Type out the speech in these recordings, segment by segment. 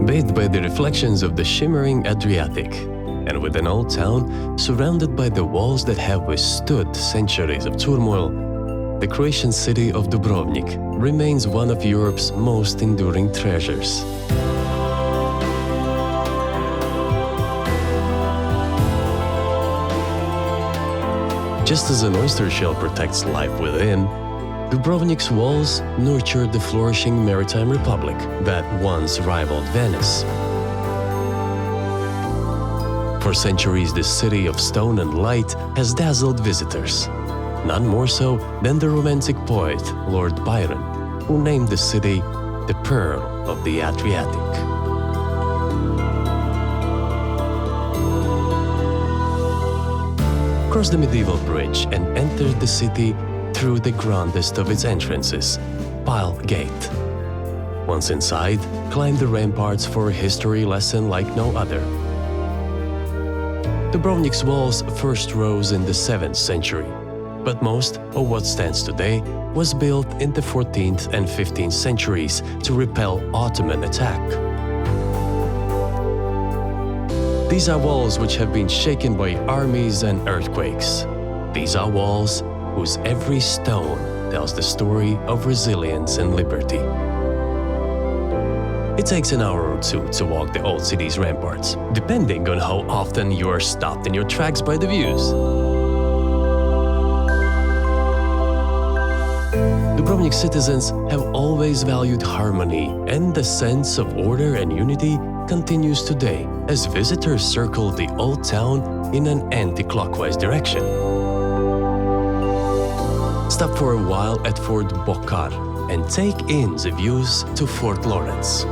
bathed by the reflections of the shimmering Adriatic, and with an old town surrounded by the walls that have withstood centuries of turmoil, the Croatian city of Dubrovnik remains one of Europe's most enduring treasures. Just as an oyster shell protects life within, Dubrovnik's walls nurtured the flourishing maritime republic that once rivaled Venice. For centuries, this city of stone and light has dazzled visitors, none more so than the romantic poet Lord Byron, who named the city the Pearl of the Adriatic. Cross the medieval bridge and entered the city through the grandest of its entrances, Pile Gate. Once inside, climb the ramparts for a history lesson like no other. Dubrovnik's walls first rose in the 7th century, but most of what stands today was built in the 14th and 15th centuries to repel Ottoman attack. These are walls which have been shaken by armies and earthquakes. These are walls whose every stone tells the story of resilience and liberty. It takes an hour or two to walk the old city's ramparts, depending on how often you are stopped in your tracks by the views. Dubrovnik citizens have always valued harmony, and the sense of order and unity continues today as visitors circle the old town in an anti-clockwise direction. Stop for a while at Fort Bokar and take in the views to Fort Lawrence.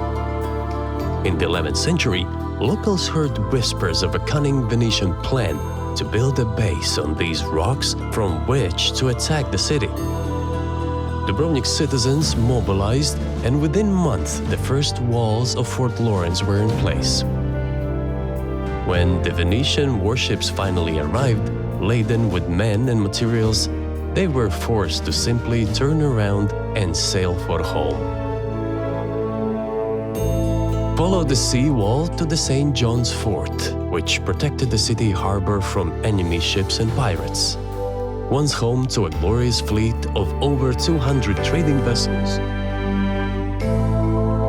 In the 11th century, locals heard whispers of a cunning Venetian plan to build a base on these rocks from which to attack the city. Dubrovnik citizens mobilized, and within months the first walls of Fort Lawrence were in place. When the Venetian warships finally arrived, laden with men and materials, they were forced to simply turn around and sail for home. Follow the sea wall to the St. John's Fort, which protected the city harbor from enemy ships and pirates. Once home to a glorious fleet of over 200 trading vessels.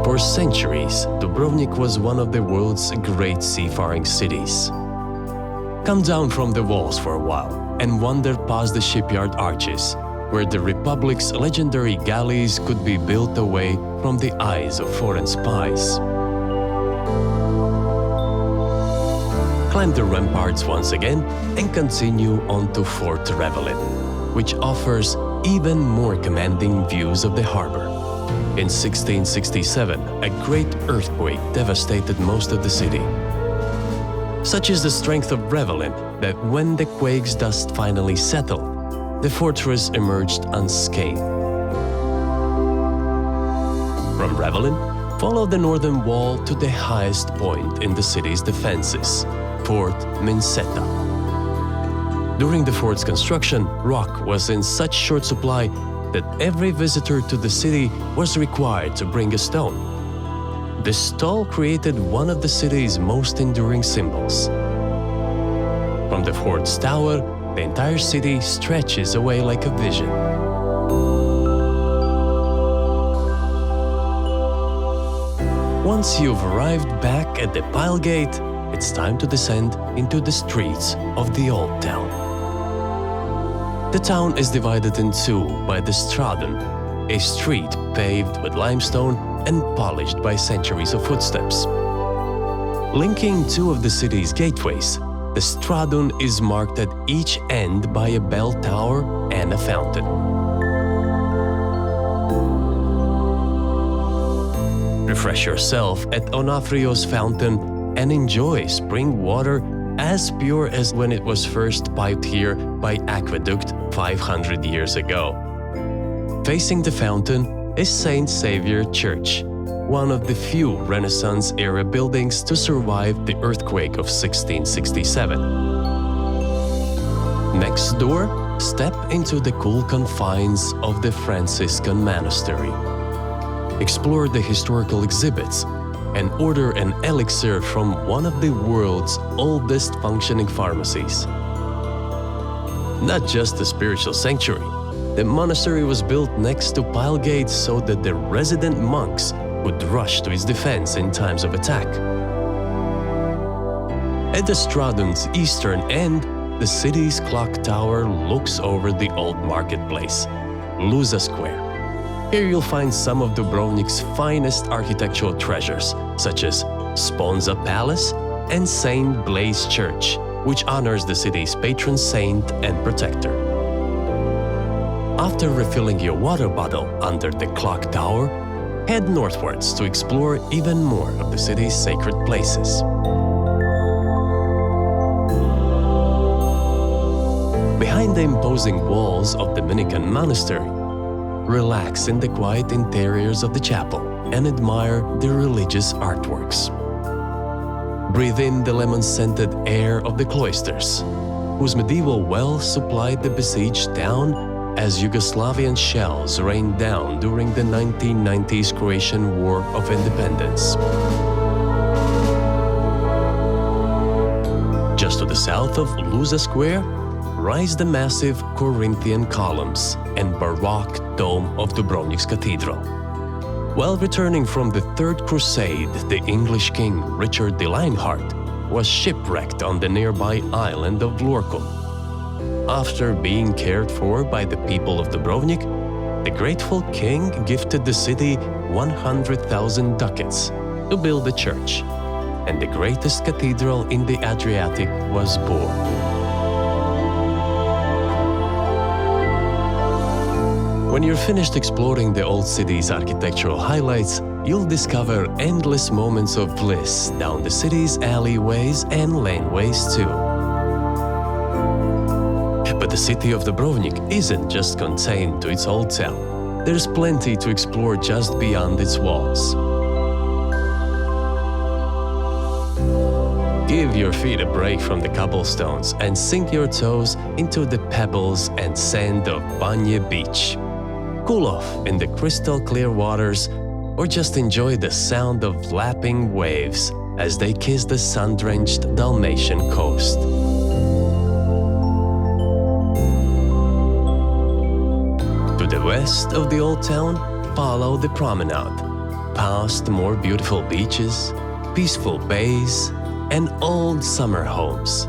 For centuries, Dubrovnik was one of the world's great seafaring cities. Come down from the walls for a while and wander past the shipyard arches, where the Republic's legendary galleys could be built away from the eyes of foreign spies. Climb the ramparts once again and continue on to Fort Revelin, which offers even more commanding views of the harbor. In 1667, a great earthquake devastated most of the city. Such is the strength of Revelin that when the quake's dust finally settled, the fortress emerged unscathed. From Revelin, follow the northern wall to the highest point in the city's defenses, Fort Minsetta. During the fort's construction, rock was in such short supply that every visitor to the city was required to bring a stone. This stall created one of the city's most enduring symbols. From the fort's tower, the entire city stretches away like a vision. Once you've arrived back at the Pile Gate, it's time to descend into the streets of the old town. The town is divided in two by the Stradon, a street paved with limestone and polished by centuries of footsteps. Linking two of the city's gateways, the Stradon is marked at each end by a bell tower and a fountain. Refresh yourself at Onofrio's fountain and enjoy spring water as pure as when it was first piped here by aqueduct 500 years ago. Facing the fountain is Saint Saviour Church, one of the few Renaissance-era buildings to survive the earthquake of 1667. Next door, step into the cool confines of the Franciscan monastery. Explore the historical exhibits, and order an elixir from one of the world's oldest functioning pharmacies. Not just a spiritual sanctuary, the monastery was built next to pile gates so that the resident monks would rush to its defense in times of attack. At the Stradun's eastern end, the city's clock tower looks over the old marketplace, Luza Square. Here you'll find some of Dubrovnik's finest architectural treasures, such as Sponza Palace and Saint Blaise Church, which honors the city's patron saint and protector. After refilling your water bottle under the clock tower, head northwards to explore even more of the city's sacred places. Behind the imposing walls of the Dominican monastery, relax in the quiet interiors of the chapel and admire the religious artworks. Breathe in the lemon-scented air of the cloisters, whose medieval wells supplied the besieged town as Yugoslavian shells rained down during the 1990s Croatian War of Independence. Just to the south of Luza Square rise the massive Corinthian columns and Baroque dome of Dubrovnik's cathedral. While returning from the Third Crusade, the English king Richard the Lionheart was shipwrecked on the nearby island of Lorco. After being cared for by the people of Dubrovnik, the grateful king gifted the city 100,000 ducats to build a church, and the greatest cathedral in the Adriatic was born. When you're finished exploring the old city's architectural highlights, you'll discover endless moments of bliss down the city's alleyways and laneways too. But the city of Dubrovnik isn't just contained to its old town. There's plenty to explore just beyond its walls. Give your feet a break from the cobblestones and sink your toes into the pebbles and sand of Banje Beach. Cool off in the crystal clear waters, or just enjoy the sound of lapping waves as they kiss the sun-drenched Dalmatian coast. To the west of the old town, follow the promenade, past more beautiful beaches, peaceful bays, and old summer homes,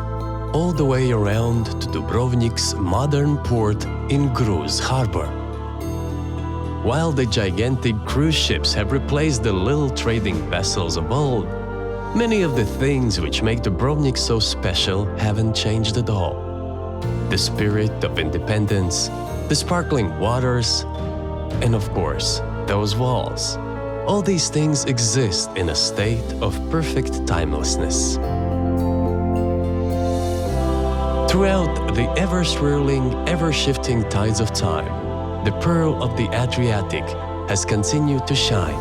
all the way around to Dubrovnik's modern port in Gruz Harbor. While the gigantic cruise ships have replaced the little trading vessels of old, many of the things which make Dubrovnik so special haven't changed at all. The spirit of independence, the sparkling waters, and of course, those walls. All these things exist in a state of perfect timelessness. Throughout the ever-swirling, ever-shifting tides of time, the pearl of the Adriatic has continued to shine.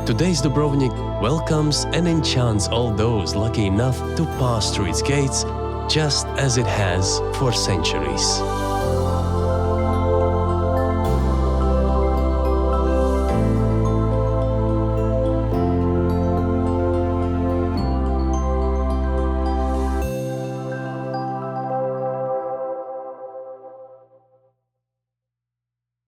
Today's Dubrovnik welcomes and enchants all those lucky enough to pass through its gates, just as it has for centuries.